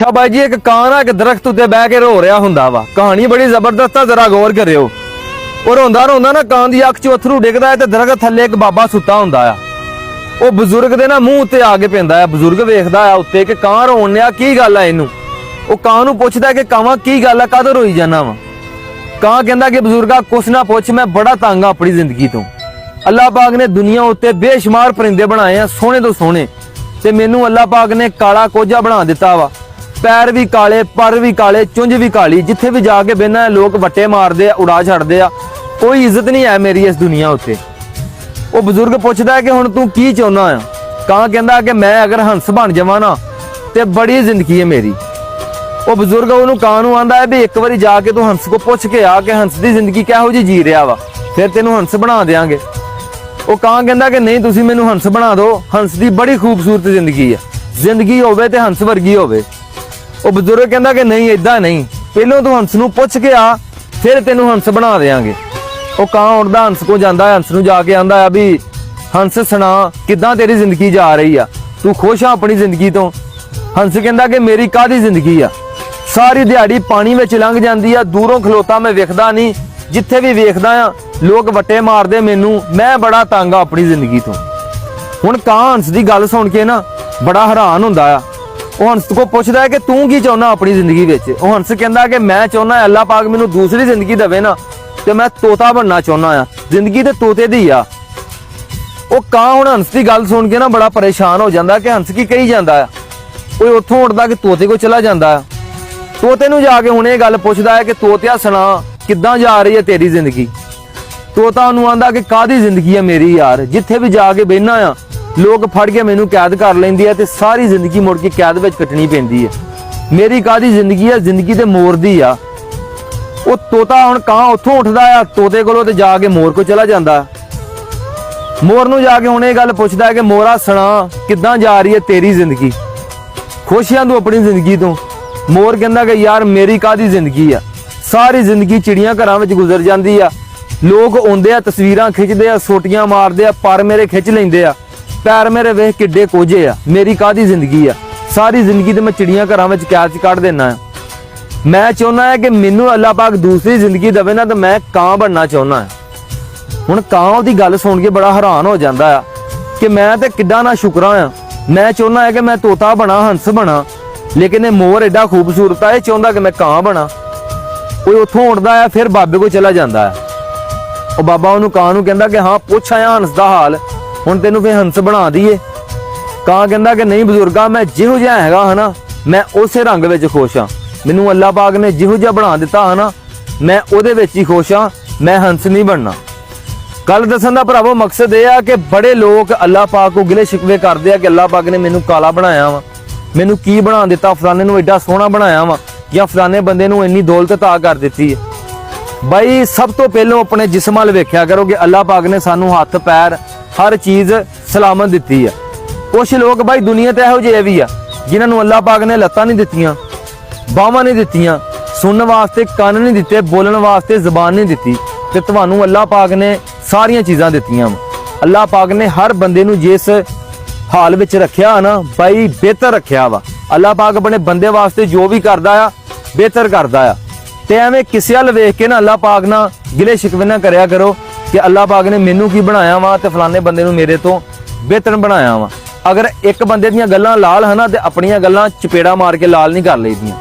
अच्छा भाई जी, एक कां एक दरख्त उत्ते बह के रो रहा हुंदा वा। कहानी बड़ी जबरदस्त है, जरा गौर करियो। और रोंदा रोंदा ना कां दी अख चों अथरू डिगदा है ते दरख्त थल्ले एक बाबा सुत्ता हुंदा आ। ਉਹ ਬਜ਼ੁਰਗ ਦੇ ਨਾ ਮੂੰਹ ਉੱਤੇ ਆ ਕੇ ਪੈਂਦਾ ਆ। ਬਜ਼ੁਰਗ ਵੇਖਦਾ ਆ ਉੱਤੇ ਕਿ ਕਾਂ ਰੋਣ ਲਿਆ, ਕੀ ਗੱਲ ਆ ਇਹਨੂੰ। ਉਹ ਕਾਂ ਨੂੰ ਪੁੱਛਦਾ ਕਿ ਕਾਵਾਂ ਕੀ ਗੱਲ ਆ, ਕਦ ਰੋਈ ਜਾਣਾ ਵਾ। ਕਾਂ ਕਹਿੰਦਾ ਕਿ ਬਜ਼ੁਰਗਾ ਕੁਛ ਨਾ ਪੁੱਛ, ਮੈਂ ਬੜਾ ਤੰਗ ਆ ਆਪਣੀ ਜ਼ਿੰਦਗੀ ਤੋਂ। ਅੱਲਾਹ ਪਾਕ ਨੇ ਦੁਨੀਆ ਉੱਤੇ ਬੇਸ਼ੁਮਾਰ ਪਰਿੰਦੇ ਬਣਾਏ ਆ, ਸੋਹਣੇ ਤੋਂ ਸੋਹਣੇ, ਤੇ ਮੈਨੂੰ ਅੱਲਾਹ ਪਾਕ ਨੇ ਕਾਲਾ ਕੋਝਾ ਬਣਾ ਦਿੱਤਾ ਵਾ। ਪੈਰ ਵੀ ਕਾਲੇ, ਪਰ ਵੀ ਕਾਲੇ, ਚੁੰਝ ਵੀ ਕਾਲੀ। ਜਿੱਥੇ ਵੀ ਜਾ ਕੇ ਬਹਿਨਾ ਲੋਕ ਵੱਟੇ ਮਾਰਦੇ ਆ, ਉਡਾ ਛੱਡਦੇ ਆ। ਕੋਈ ਇੱਜ਼ਤ ਨਹੀਂ ਹੈ ਮੇਰੀ ਇਸ ਦੁਨੀਆ ਉੱਤੇ। ਉਹ ਬਜ਼ੁਰਗ ਪੁੱਛਦਾ ਹੈ ਕਿ ਹੁਣ ਤੂੰ ਕੀ ਚਾਹੁੰਦਾ ਆ। ਕਾਂ ਕਹਿੰਦਾ ਕਿ ਮੈਂ ਅਗਰ ਹੰਸ ਬਣ ਜਾਵਾਂ ਨਾ ਤੇ ਬੜੀ ਜ਼ਿੰਦਗੀ ਹੈ ਮੇਰੀ। ਉਹ ਬਜ਼ੁਰਗ ਉਹਨੂੰ ਕਾਂ ਨੂੰ ਆਂਦਾ ਹੈ ਵੀ ਇੱਕ ਵਾਰੀ ਜਾ ਕੇ ਤੂੰ ਹੰਸ ਕੋ ਪੁੱਛ ਕੇ ਆ ਕਿ ਹੰਸ ਦੀ ਜ਼ਿੰਦਗੀ ਕਿਹੋ ਜਿਹੀ ਜੀ ਰਿਹਾ ਵਾ, ਫਿਰ ਤੈਨੂੰ ਹੰਸ ਬਣਾ ਦੇਾਂਗੇ। ਉਹ ਕਾਂ ਕਹਿੰਦਾ ਕਿ ਨਹੀਂ, ਤੁਸੀਂ ਮੈਨੂੰ ਹੰਸ ਬਣਾ ਦਿਓ। ਹੰਸ ਦੀ ਬੜੀ ਖੂਬਸੂਰਤ ਜ਼ਿੰਦਗੀ ਹੈ, ਜ਼ਿੰਦਗੀ ਹੋਵੇ ਤੇ ਹੰਸ ਵਰਗੀ ਹੋਵੇ। ਉਹ ਬਜ਼ੁਰਗ ਕਹਿੰਦਾ ਕਿ ਨਹੀਂ, ਏਦਾਂ ਨਹੀਂ, ਪਹਿਲਾਂ ਤੂੰ ਹੰਸ ਨੂੰ ਪੁੱਛ ਕੇ ਆ, ਫਿਰ ਤੈਨੂੰ ਹੰਸ ਬਣਾ ਦੇਾਂਗੇ। ਉਹ ਕਾਂ ਉੱਡਦਾ ਹੰਸ ਕੋ ਜਾਂਦਾ ਹੈ, ਹੰਸ ਨੂੰ ਜਾ ਕੇ ਆਂਦਾ ਆ ਵੀ ਹੰਸ ਸੁਣਾ ਕਿੱਦਾਂ ਤੇਰੀ ਜ਼ਿੰਦਗੀ ਜਾ ਰਹੀ ਆ, ਤੂੰ ਖੁਸ਼ ਆ ਆਪਣੀ ਜ਼ਿੰਦਗੀ ਤੋਂ। ਹੰਸ ਕਹਿੰਦਾ ਕਿ ਮੇਰੀ ਕਾਹਦੀ ਜ਼ਿੰਦਗੀ ਆ, ਸਾਰੀ ਦਿਹਾੜੀ ਪਾਣੀ ਵਿੱਚ ਲੰਘ ਜਾਂਦੀ ਆ, ਦੂਰੋਂ ਖਲੋਤਾ ਮੈਂ ਵੇਖਦਾ ਨਹੀਂ, ਜਿੱਥੇ ਵੀ ਵੇਖਦਾ ਆ ਲੋਕ ਵੱਟੇ ਮਾਰਦੇ ਮੈਨੂੰ, ਮੈਂ ਬੜਾ ਤੰਗ ਆ ਆਪਣੀ ਜ਼ਿੰਦਗੀ ਤੋਂ। ਹੁਣ ਕਾਂ ਹੰਸ ਦੀ ਗੱਲ ਸੁਣ ਕੇ ਨਾ ਬੜਾ ਹੈਰਾਨ ਹੁੰਦਾ ਆ। ਉਹ ਹੰਸ ਕੋ ਪੁੱਛਦਾ ਹੈ ਕਿ ਤੂੰ ਕੀ ਚਾਹੁੰਦਾ ਆਪਣੀ ਜ਼ਿੰਦਗੀ ਵਿੱਚ। ਉਹ ਹੰਸ ਕਹਿੰਦਾ ਕਿ ਮੈਂ ਚਾਹੁੰਦਾ ਅੱਲਾਹ ਪਾਕ ਮੈਨੂੰ ਦੂਸਰੀ ਜ਼ਿੰਦਗੀ ਦੇਵੇ ਨਾ, ਤੇ ਮੈਂ ਤੋਤਾ ਬਣਨਾ ਚਾਹੁੰਦਾ ਆ। ਜ਼ਿੰਦਗੀ ਤੇ ਤੋਤੇ ਦੀ ਆ। ਉਹ ਕਾਂ ਹੁਣ ਹੰਸ ਦੀ ਗੱਲ ਸੁਣ ਕੇ ਨਾ ਬੜਾ ਪਰੇਸ਼ਾਨ ਹੋ ਜਾਂਦਾ ਕਿ ਹੰਸ ਕੀ ਕਹੀ ਜਾਂਦਾ ਆ। ਉਹ ਉੱਥੋਂ ਉੱਡਦਾ ਕਿ ਤੋਤੇ ਕੋਲ ਚਲਾ ਜਾਂਦਾ ਆ। ਤੋਤੇ ਨੂੰ ਜਾ ਕੇ ਹੁਣ ਇਹ ਗੱਲ ਪੁੱਛਦਾ ਹੈ ਕਿ ਤੋਤਿਆ ਸੁਣਾ ਕਿੱਦਾਂ ਜਾ ਰਹੀ ਹੈ ਤੇਰੀ ਜ਼ਿੰਦਗੀ। ਤੋਤਾ ਉਹਨੂੰ ਆਂਦਾ ਕਿ ਕਾਹਦੀ ਜ਼ਿੰਦਗੀ ਹੈ ਮੇਰੀ ਯਾਰ, ਜਿੱਥੇ ਵੀ ਜਾ ਕੇ ਬਹਿਨਾ ਆ ਲੋਕ ਫੜ ਕੇ ਮੈਨੂੰ ਕੈਦ ਕਰ ਲੈਂਦੀ ਆ ਤੇ ਸਾਰੀ ਜ਼ਿੰਦਗੀ ਮੁੜ ਕੇ ਕੈਦ ਵਿੱਚ ਕੱਟਣੀ ਪੈਂਦੀ ਹੈ। ਮੇਰੀ ਕਾਹਦੀ ਜ਼ਿੰਦਗੀ ਆ, ਜ਼ਿੰਦਗੀ ਤੇ ਮੋਰ ਦੀ ਆ। ਉਹ ਤੋਤਾ ਹੁਣ ਕਾਂ ਉੱਥੋਂ ਉੱਠਦਾ ਆ ਤੋਤੇ ਕੋਲੋਂ ਤੇ ਜਾ ਕੇ ਮੋਰ ਕੋ ਚਲਾ ਜਾਂਦਾ। ਮੋਰ ਨੂੰ ਜਾ ਕੇ ਹੁਣ ਇਹ ਗੱਲ ਪੁੱਛਦਾ ਹੈ ਕਿ ਮੋਰਾ ਸੁਣਾ ਕਿੱਦਾਂ ਜਾ ਰਹੀ ਹੈ ਤੇਰੀ ਜ਼ਿੰਦਗੀ, ਖੁਸ਼ ਆਂ ਤੂੰ ਆਪਣੀ ਜ਼ਿੰਦਗੀ ਤੋਂ। ਮੋਰ ਕਹਿੰਦਾ ਕਿ ਯਾਰ ਮੇਰੀ ਕਾਹਦੀ ਜ਼ਿੰਦਗੀ ਆ, ਸਾਰੀ ਜ਼ਿੰਦਗੀ ਚਿੜੀਆਂ ਘਰਾਂ ਵਿੱਚ ਗੁਜ਼ਰ ਜਾਂਦੀ ਆ। ਲੋਕ ਆਉਂਦੇ ਆ, ਤਸਵੀਰਾਂ ਖਿੱਚਦੇ ਆ, ਸੋਟੀਆਂ ਮਾਰਦੇ ਆ, ਪਰ ਮੇਰੇ ਖਿੱਚ ਲੈਂਦੇ ਆ, ਪੈਰ ਮੇਰੇ ਵੇਖ ਕਿੱਡੇ ਕੋਝੇ ਆ, ਮੇਰੀ ਕਾਹਦੀ ਜ਼ਿੰਦਗੀ ਆ, ਸਾਰੀ ਜ਼ਿੰਦਗੀ ਤੇ ਮੈਂ ਚਿੜੀਆਂ ਘਰਾਂ ਵਿੱਚ ਕੈਦ ਕੱਢ ਦੇਣਾ ਆ। ਮੈਂ ਚਾਹੁੰਦਾ ਹੈ ਕਿ ਮੈਨੂੰ ਅੱਲਾਹ ਪਾਕ ਦੂਸਰੀ ਜ਼ਿੰਦਗੀ ਦੇਵੇ ਨਾ, ਤਾਂ ਮੈਂ ਕਾਂ ਬਣਨਾ ਚਾਹੁੰਦਾ। ਹੁਣ ਕਾਂ ਉਹਦੀ ਗੱਲ ਸੁਣ ਕੇ ਬੜਾ ਹੈਰਾਨ ਹੋ ਜਾਂਦਾ ਆ ਕਿ ਮੈਂ ਤੇ ਕਿੱਡਾ ਨਾ ਸ਼ੁਕਰਾਂ ਆ। ਮੈਂ ਚਾਹੁੰਦਾ ਹੈ ਕਿ ਮੈਂ ਤੋਤਾ ਬਣਾ, ਹੰਸ ਬਣਾ, ਲੇਕਿਨ ਇਹ ਮੋਰ ਐਡਾ ਖੂਬਸੂਰਤ ਆ, ਇਹ ਚਾਹੁੰਦਾ ਕਿ ਮੈਂ ਕਾਂ ਬਣਾ। ਕੋਈ ਉੱਥੋਂ ਉੱਡਦਾ ਆ, ਫਿਰ ਬਾਬੇ ਕੋਲ ਚਲਾ ਜਾਂਦਾ ਆ। ਉਹ ਬਾਬਾ ਉਹਨੂੰ ਕਾਂ ਨੂੰ ਕਹਿੰਦਾ ਕਿ ਹਾਂ ਪੁੱਛ ਆਇਆ ਹੰਸ ਦਾ ਹਾਲ, ਹੁਣ ਤੈਨੂੰ ਫਿਰ ਹੰਸ ਬਣਾ ਦਈਏ। ਕਾਂ ਕਹਿੰਦਾ ਕਿ ਨਹੀਂ ਬਜ਼ੁਰਗਾ, ਮੈਂ ਜਿਹੋ ਜਿਹਾ ਹੈਗਾ ਹਨਾ ਮੈਂ ਉਸੇ ਰੰਗ ਵਿੱਚ ਖੁਸ਼ ਹਾਂ। ਮੈਨੂੰ ਅੱਲਾਹ ਪਾਕ ਨੇ ਜਿਹੋ ਜਿਹਾ ਬਣਾ ਦਿੱਤਾ ਹਨਾ ਮੈਂ ਉਹਦੇ ਵਿੱਚ ਹੀ ਖੁਸ਼ ਹਾਂ, ਮੈਂ ਹੰਸ ਨਹੀਂ ਬਣਨਾ। ਗੱਲ ਦੱਸਣ ਦਾ ਭਰਾਵੋ ਮਕਸਦ ਇਹ ਆ ਕਿ ਬੜੇ ਲੋਕ ਅੱਲਾਹ ਪਾਕ ਕੋ ਗਿਲੇ ਸ਼ਿਕਵੇ ਕਰਦੇ ਆ ਕਿ ਅੱਲਾਹ ਪਾਕ ਨੇ ਮੈਨੂੰ ਕਾਲਾ ਬਣਾਇਆ ਵਾ, ਮੈਨੂੰ ਕੀ ਬਣਾ ਦਿੱਤਾ, ਫਲਾਣੇ ਨੂੰ ਐਡਾ ਸੋਹਣਾ ਬਣਾਇਆ ਵਾ, ਜਾਂ ਫਲਾਣੇ ਬੰਦੇ ਨੂੰ ਇੰਨੀ ਦੌਲਤ ਅਤਾ ਕਰ ਦਿੱਤੀ ਹੈ। ਬਾਈ ਸਭ ਤੋਂ ਪਹਿਲਾਂ ਆਪਣੇ ਜਿਸਮ ਵੱਲ ਵੇਖਿਆ ਕਰੋ ਕਿ ਅੱਲਾਹ ਪਾਕ ਨੇ ਸਾਨੂੰ ਹੱਥ ਪੈਰ ਹਰ ਚੀਜ਼ ਸਲਾਮਤ ਦਿੱਤੀ ਆ। ਕੁਛ ਲੋਕ ਬਾਈ ਦੁਨੀਆ ਤੇ ਇਹੋ ਜਿਹੇ ਵੀ ਆ ਜਿਨ੍ਹਾਂ ਨੂੰ ਅੱਲਾਹ ਪਾਕ ਨੇ ਲੱਤਾਂ ਨਹੀਂ ਦਿੱਤੀਆਂ, ਬਾਹਾਂ ਨਹੀਂ ਦਿੱਤੀਆਂ, ਸੁਣਨ ਵਾਸਤੇ ਕੰਨ ਨਹੀਂ ਦਿੱਤੇ, ਬੋਲਣ ਵਾਸਤੇ ਜ਼ਬਾਨ ਨਹੀਂ ਦਿੱਤੀ, ਤੇ ਤੁਹਾਨੂੰ ਅੱਲਾਹ ਪਾਕ ਨੇ ਸਾਰੀਆਂ ਚੀਜ਼ਾਂ ਦਿੱਤੀਆਂ ਵਾ। ਅੱਲਾਹ ਪਾਕ ਨੇ ਹਰ ਬੰਦੇ ਨੂੰ ਜਿਸ ਹਾਲ ਵਿੱਚ ਰੱਖਿਆ ਨਾ ਬਾਈ ਬਿਹਤਰ ਰੱਖਿਆ ਵਾ। ਅੱਲਾਹ ਪਾਕ ਆਪਣੇ ਬੰਦੇ ਵਾਸਤੇ ਜੋ ਵੀ ਕਰਦਾ ਆ ਬਿਹਤਰ ਕਰਦਾ ਆ। ਤੇ ਐਵੇਂ ਕਿਸੇ ਵੱਲ ਵੇਖ ਕੇ ਨਾ ਅੱਲਾਹ ਪਾਕ ਨਾਲ ਗਿਲੇ ਸ਼ਿਕਵੇ ਨਾ ਕਰਿਆ ਕਰੋ ਕਿ ਅੱਲਾਹ ਪਾਕ ਨੇ ਮੈਨੂੰ ਕੀ ਬਣਾਇਆ ਵਾ ਤੇ ਫਲਾਣੇ ਬੰਦੇ ਨੂੰ ਮੇਰੇ ਤੋਂ ਬਿਹਤਰ ਬਣਾਇਆ ਵਾ। ਅਗਰ ਇੱਕ ਬੰਦੇ ਦੀਆਂ ਗੱਲਾਂ ਲਾਲ ਹਨਾ ਤੇ ਆਪਣੀਆਂ ਗੱਲਾਂ ਚਪੇੜਾ ਮਾਰ ਕੇ ਲਾਲ ਨਹੀਂ ਕਰ ਲਈਦੀਆਂ।